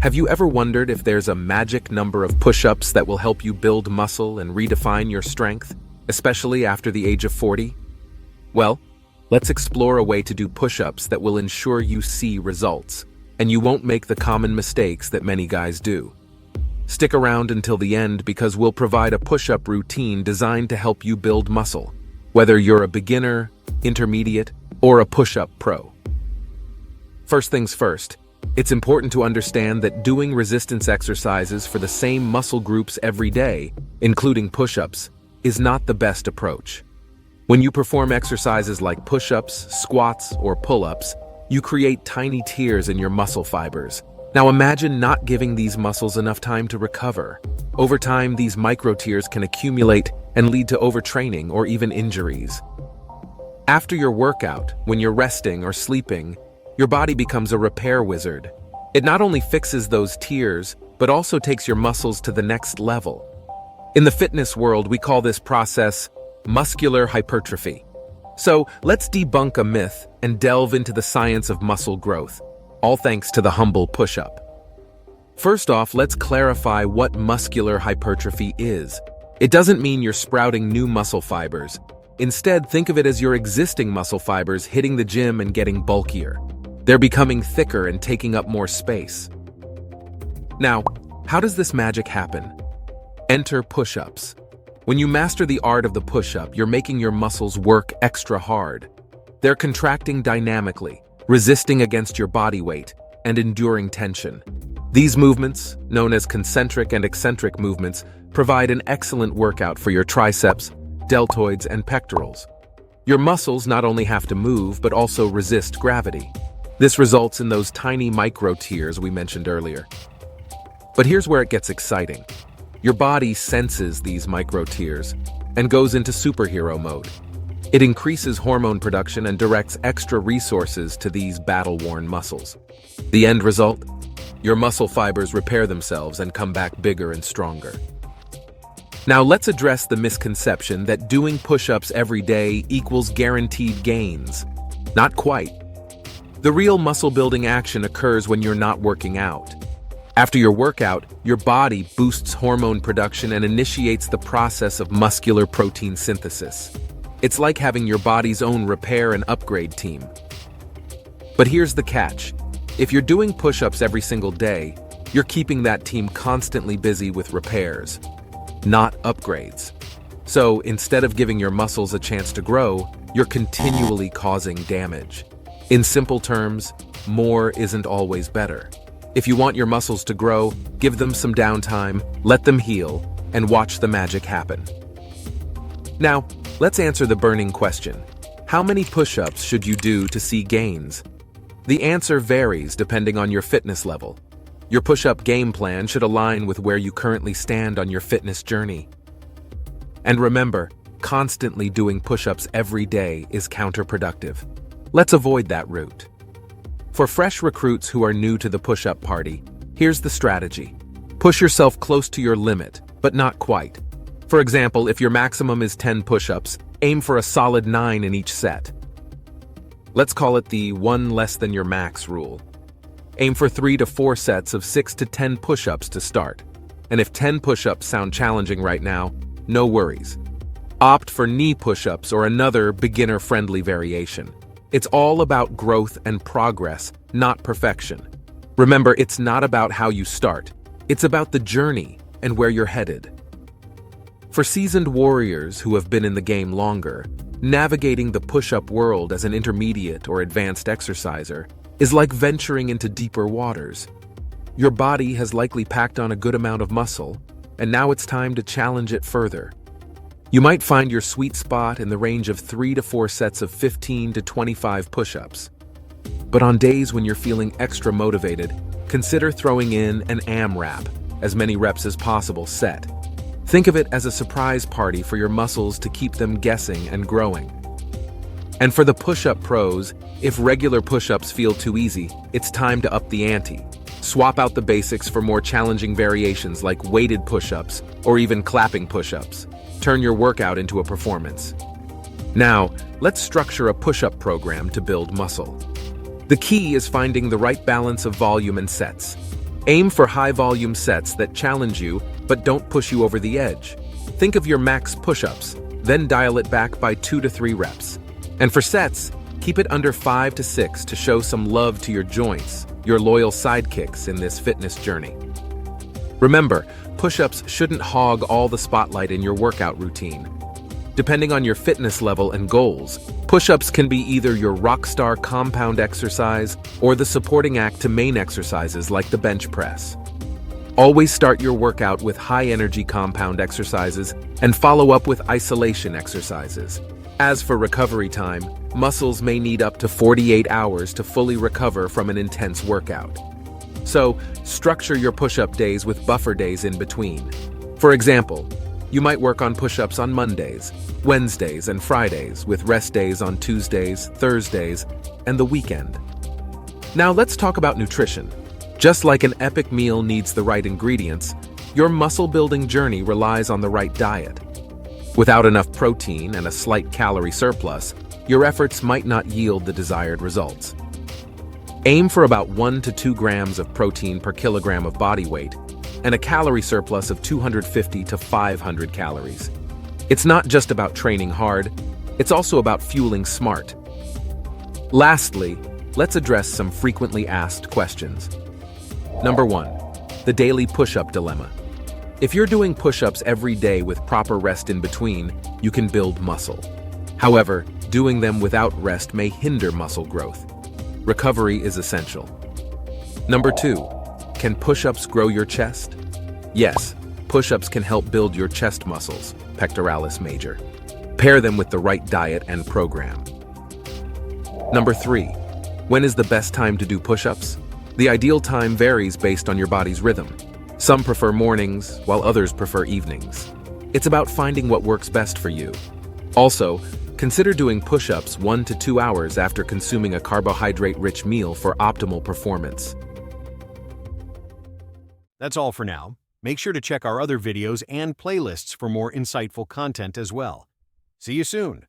Have you ever wondered if there's a magic number of push-ups that will help you build muscle and redefine your strength, especially after the age of 40? Well, let's explore a way to do push-ups that will ensure you see results, and you won't make the common mistakes that many guys do. Stick around until the end because we'll provide a push-up routine designed to help you build muscle, whether you're a beginner, intermediate, or a push-up pro. First things first, it's important to understand that doing resistance exercises for the same muscle groups every day, including push-ups, is not the best approach. When you perform exercises like push-ups, squats, or pull-ups, you create tiny tears in your muscle fibers. Now imagine not giving these muscles enough time to recover. Over time, these micro tears can accumulate and lead to overtraining or even injuries. After your workout, when you're resting or sleeping, your body becomes a repair wizard. It not only fixes those tears, but also takes your muscles to the next level. In the fitness world, we call this process muscular hypertrophy. So let's debunk a myth and delve into the science of muscle growth, all thanks to the humble push-up. First off, let's clarify what muscular hypertrophy is. It doesn't mean you're sprouting new muscle fibers. Instead, think of it as your existing muscle fibers hitting the gym and getting bulkier. They're becoming thicker and taking up more space. Now, how does this magic happen? Enter push-ups. When you master the art of the push-up, you're making your muscles work extra hard. They're contracting dynamically, resisting against your body weight, and enduring tension. These movements, known as concentric and eccentric movements, provide an excellent workout for your triceps, deltoids, and pectorals. Your muscles not only have to move, but also resist gravity. This results in those tiny micro tears we mentioned earlier. But here's where it gets exciting. Your body senses these micro tears and goes into superhero mode. It increases hormone production and directs extra resources to these battle-worn muscles. The end result? Your muscle fibers repair themselves and come back bigger and stronger. Now let's address the misconception that doing push-ups every day equals guaranteed gains. Not quite. The real muscle-building action occurs when you're not working out. After your workout, your body boosts hormone production and initiates the process of muscular protein synthesis. It's like having your body's own repair and upgrade team. But here's the catch. If you're doing push-ups every single day, you're keeping that team constantly busy with repairs, not upgrades. So instead of giving your muscles a chance to grow, you're continually causing damage. In simple terms, more isn't always better. If you want your muscles to grow, give them some downtime, let them heal, and watch the magic happen. Now, let's answer the burning question. How many push-ups should you do to see gains? The answer varies depending on your fitness level. Your push-up game plan should align with where you currently stand on your fitness journey. And remember, constantly doing push-ups every day is counterproductive. Let's avoid that route. For fresh recruits who are new to the push-up party, here's the strategy. Push yourself close to your limit, but not quite. For example, if your maximum is 10 push-ups, aim for a solid 9 in each set. Let's call it the 1 less than your max rule. Aim for 3 to 4 sets of 6 to 10 push-ups to start. And if 10 push-ups sound challenging right now, no worries. Opt for knee push-ups or another beginner-friendly variation. It's all about growth and progress, not perfection. Remember, it's not about how you start. It's about the journey and where you're headed. For seasoned warriors who have been in the game longer, navigating the push-up world as an intermediate or advanced exerciser is like venturing into deeper waters. Your body has likely packed on a good amount of muscle, and now it's time to challenge it further. You might find your sweet spot in the range of 3 to 4 sets of 15 to 25 push-ups. But on days when you're feeling extra motivated, consider throwing in an AMRAP, as many reps as possible set. Think of it as a surprise party for your muscles to keep them guessing and growing. And for the push-up pros, if regular push-ups feel too easy, it's time to up the ante. Swap out the basics for more challenging variations like weighted push-ups or even clapping push-ups. Turn your workout into a performance. Now, let's structure a push-up program to build muscle. The key is finding the right balance of volume and sets. Aim for high-volume sets that challenge you but don't push you over the edge. Think of your max push-ups, then dial it back by 2 to 3 reps. And for sets, keep it under 5 to 6 to show some love to your joints, your loyal sidekicks in this fitness journey. Remember, push-ups shouldn't hog all the spotlight in your workout routine. Depending on your fitness level and goals, push-ups can be either your rockstar compound exercise or the supporting act to main exercises like the bench press. Always start your workout with high-energy compound exercises and follow up with isolation exercises. As for recovery time, muscles may need up to 48 hours to fully recover from an intense workout. So, structure your push-up days with buffer days in between. For example, you might work on push-ups on Mondays, Wednesdays, and Fridays, with rest days on Tuesdays, Thursdays, and the weekend. Now let's talk about nutrition. Just like an epic meal needs the right ingredients, your muscle-building journey relies on the right diet. Without enough protein and a slight calorie surplus, your efforts might not yield the desired results. Aim for about 1 to 2 grams of protein per kilogram of body weight and a calorie surplus of 250 to 500 calories. It's not just about training hard, it's also about fueling smart. Lastly, let's address some frequently asked questions. Number 1, the daily push-up dilemma. If you're doing push-ups every day with proper rest in between, you can build muscle. However, doing them without rest may hinder muscle growth. Recovery is essential. Number 2, can push-ups grow your chest? Yes, push-ups can help build your chest muscles, pectoralis major. Pair them with the right diet and program. Number 3, when is the best time to do push-ups? The ideal time varies based on your body's rhythm. Some prefer mornings, while others prefer evenings. It's about finding what works best for you. Also, consider doing push-ups 1 to 2 hours after consuming a carbohydrate-rich meal for optimal performance. That's all for now. Make sure to check our other videos and playlists for more insightful content as well. See you soon.